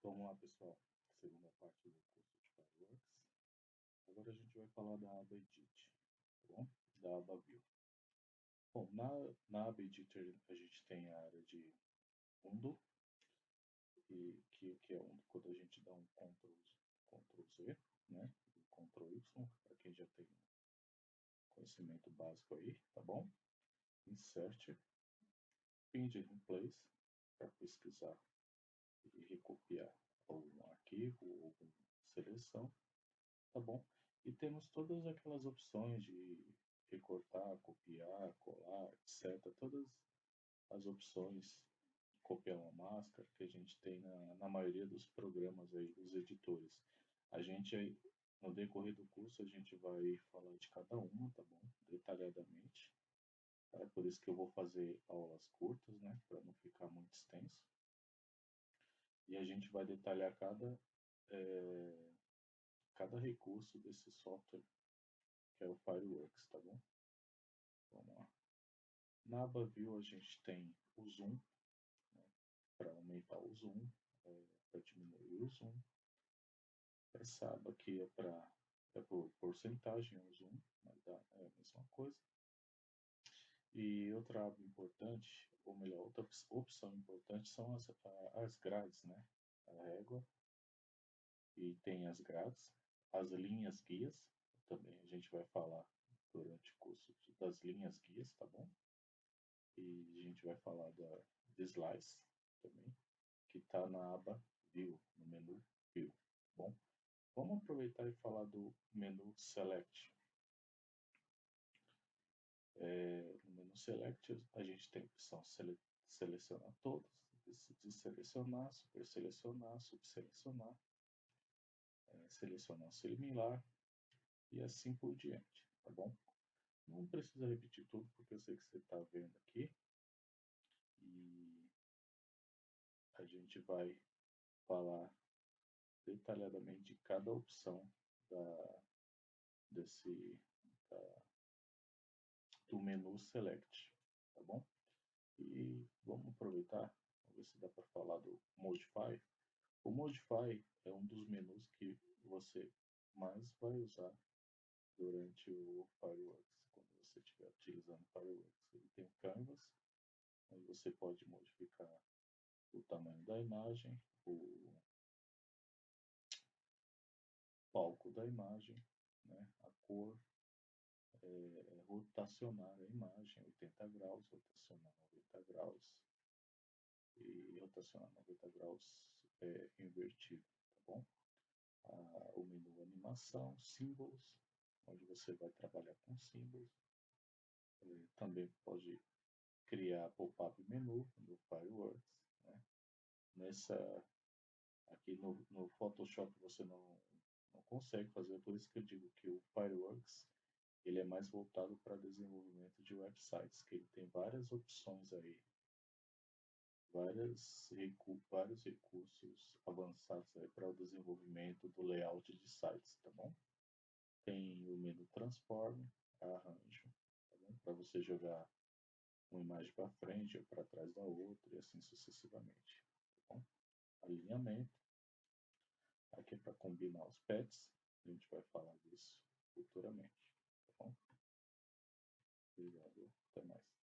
Vamos lá, pessoal. Segunda parte do curso de Fireworks. Agora a gente vai falar da aba Edit, tá bom? Da aba View. Bom, na aba Editor a gente tem a área de undo, e que é undo quando a gente dá um Ctrl Z, né? E Ctrl Y, para quem já tem conhecimento básico aí, tá bom? Insert, Pinned in Place, para pesquisar e recopiar algum arquivo ou alguma seleção, tá bom? E temos todas aquelas opções de recortar, copiar, colar, etc. Todas as opções de copiar uma máscara que a gente tem na maioria dos programas aí, dos editores. A gente aí, no decorrer do curso, a gente vai falar de cada uma, tá bom? Detalhadamente. É por isso que eu vou fazer aulas curtas, né? Para não ficar muito extenso. E a gente vai detalhar cada recurso desse software, que é o Fireworks, tá bom? Vamos lá. Na aba View a gente tem o zoom, né, para aumentar o zoom, para diminuir o zoom. Essa aba aqui é por porcentagem o zoom, mas é a mesma coisa. E outra aba importante, ou melhor, outra opção importante são as grades, né? A régua, e tem as grades, as linhas guias, também a gente vai falar durante o curso das linhas guias, tá bom? E a gente vai falar de slice também, que está na aba View, no menu View, tá bom? Vamos aproveitar e falar do menu Select. No menu Select a gente tem a opção selecionar todos, desselecionar, superselecionar, subselecionar, selecionar similar e assim por diante, tá bom? Não precisa repetir tudo porque eu sei que você está vendo aqui e a gente vai falar detalhadamente de cada opção desse, da, do menu Select, tá bom? E vamos aproveitar, vamos ver se dá para falar do Modify. O Modify é um dos menus que você mais vai usar durante o Fireworks, quando você estiver utilizando o Fireworks. Ele tem o Canvas, onde você pode modificar o tamanho da imagem, o palco da imagem, né, a cor, rotacionar a imagem 80 graus, rotacionar 90 graus e rotacionar 90 graus invertido, tá bom? O menu animação, símbolos, onde você vai trabalhar com símbolos. Também pode criar pop-up menu no Fireworks, né? Aqui no Photoshop você não consegue fazer, por isso que eu digo que o Fireworks ele é mais voltado para desenvolvimento de websites, que ele tem várias opções aí, vários recursos avançados aí para o desenvolvimento do layout de sites, tá bom? Tem o menu Transform, Arranjo, tá bom? Para você jogar uma imagem para frente ou para trás da outra e assim sucessivamente, tá bom? Alinhamento, aqui é para combinar os pets, a gente vai falar disso futuramente, tá bom? Obrigado, até mais.